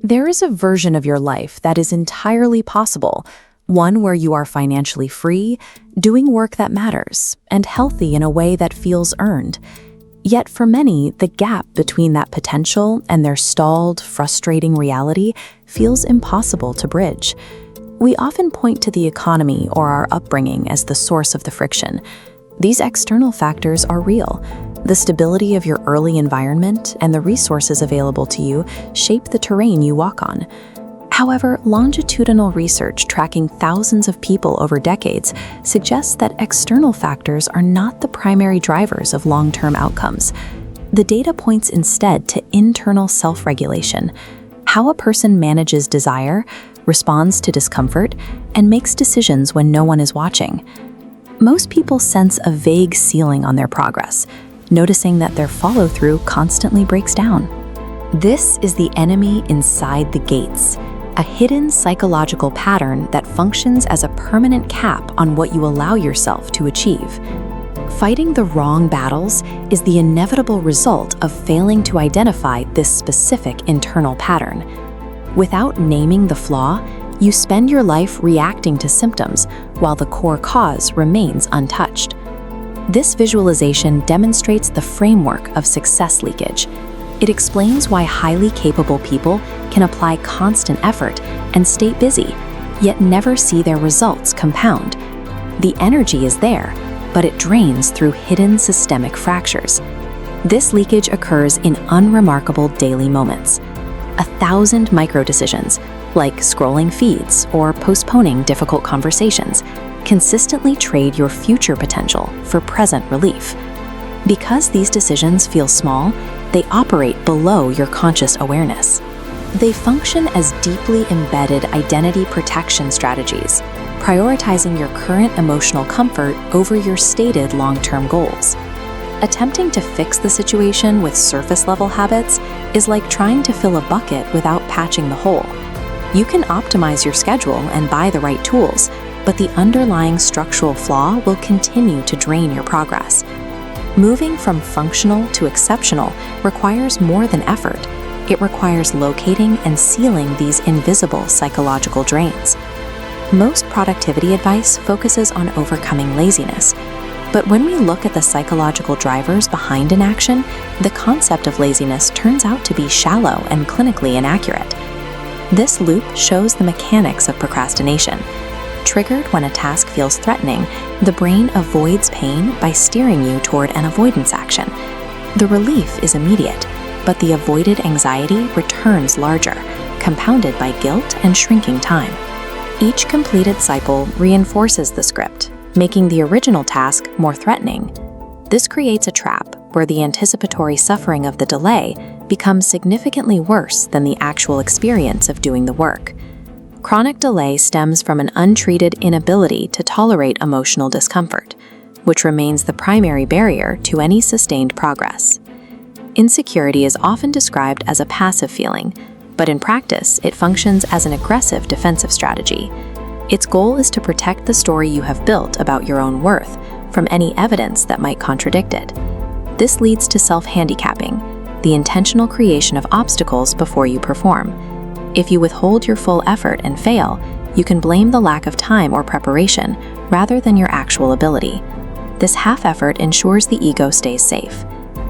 There is a version of your life that is entirely possible, one where you are financially free, doing work that matters, and healthy in a way that feels earned. Yet for many, the gap between that potential and their stalled, frustrating reality feels impossible to bridge. We often point to the economy or our upbringing as the source of the friction. These external factors are real. The stability of your early environment and the resources available to you shape the terrain you walk on. However, longitudinal research tracking thousands of people over decades suggests that external factors are not the primary drivers of long-term outcomes. The data points instead to internal self-regulation, how a person manages desire, responds to discomfort, and makes decisions when no one is watching. Most people sense a vague ceiling on their progress, noticing that their follow-through constantly breaks down. This is the enemy inside the gates, a hidden psychological pattern that functions as a permanent cap on what you allow yourself to achieve. Fighting the wrong battles is the inevitable result of failing to identify this specific internal pattern. Without naming the flaw, you spend your life reacting to symptoms while the core cause remains untouched. This visualization demonstrates the framework of success leakage. It explains why highly capable people can apply constant effort and stay busy, yet never see their results compound. The energy is there, but it drains through hidden systemic fractures. This leakage occurs in unremarkable daily moments. 1,000 micro-decisions, like scrolling feeds or postponing difficult conversations, consistently trade your future potential for present relief. Because these decisions feel small, they operate below your conscious awareness. They function as deeply embedded identity protection strategies, prioritizing your current emotional comfort over your stated long-term goals. Attempting to fix the situation with surface-level habits is like trying to fill a bucket without patching the hole. You can optimize your schedule and buy the right tools, but the underlying structural flaw will continue to drain your progress. Moving from functional to exceptional requires more than effort. It requires locating and sealing these invisible psychological drains. Most productivity advice focuses on overcoming laziness, but when we look at the psychological drivers behind an action, the concept of laziness turns out to be shallow and clinically inaccurate. This loop shows the mechanics of procrastination. Triggered when a task feels threatening, the brain avoids pain by steering you toward an avoidance action. The relief is immediate, but the avoided anxiety returns larger, compounded by guilt and shrinking time. Each completed cycle reinforces the script, making the original task more threatening. This creates a trap where the anticipatory suffering of the delay becomes significantly worse than the actual experience of doing the work. Chronic delay stems from an untreated inability to tolerate emotional discomfort, which remains the primary barrier to any sustained progress. Insecurity is often described as a passive feeling, but in practice, it functions as an aggressive defensive strategy. Its goal is to protect the story you have built about your own worth from any evidence that might contradict it. This leads to self-handicapping, the intentional creation of obstacles before you perform. If you withhold your full effort and fail, you can blame the lack of time or preparation rather than your actual ability. This half effort ensures the ego stays safe.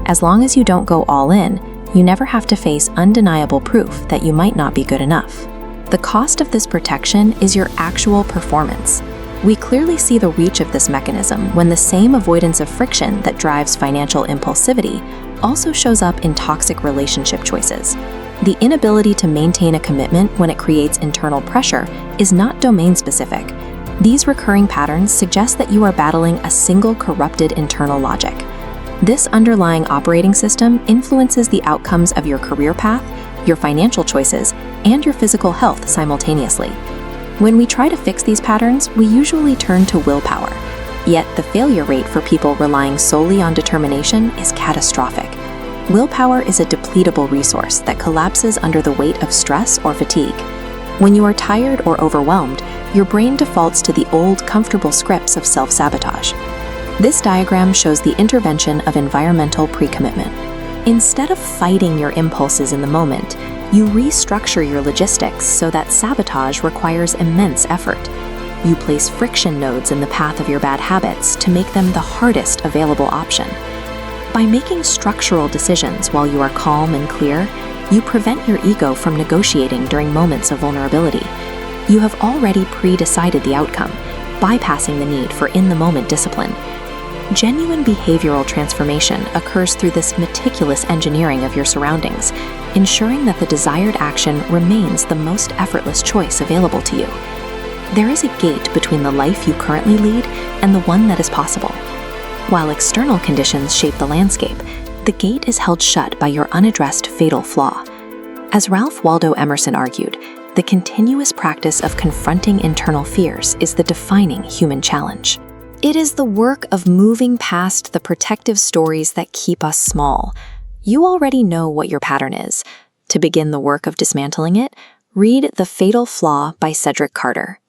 As long as you don't go all in, you never have to face undeniable proof that you might not be good enough. The cost of this protection is your actual performance. We clearly see the reach of this mechanism when the same avoidance of friction that drives financial impulsivity also shows up in toxic relationship choices. The inability to maintain a commitment when it creates internal pressure is not domain-specific. These recurring patterns suggest that you are battling a single corrupted internal logic. This underlying operating system influences the outcomes of your career path, your financial choices, and your physical health simultaneously. When we try to fix these patterns, we usually turn to willpower. Yet the failure rate for people relying solely on determination is catastrophic. Willpower is a depletable resource that collapses under the weight of stress or fatigue. When you are tired or overwhelmed, your brain defaults to the old, comfortable scripts of self-sabotage. This diagram shows the intervention of environmental pre-commitment. Instead of fighting your impulses in the moment, You restructure your logistics so that sabotage requires immense effort. You place friction nodes in the path of your bad habits to make them the hardest available option. By making structural decisions while you are calm and clear, you prevent your ego from negotiating during moments of vulnerability. You have already pre-decided the outcome, bypassing the need for in-the-moment discipline. Genuine behavioral transformation occurs through this meticulous engineering of your surroundings, ensuring that the desired action remains the most effortless choice available to you. There is a gate between the life you currently lead and the one that is possible. While external conditions shape the landscape, the gate is held shut by your unaddressed fatal flaw. As Ralph Waldo Emerson argued, the continuous practice of confronting internal fears is the defining human challenge. It is the work of moving past the protective stories that keep us small. You already know what your pattern is. To begin the work of dismantling it, read The Fatal Flaw by Cedrick Carter.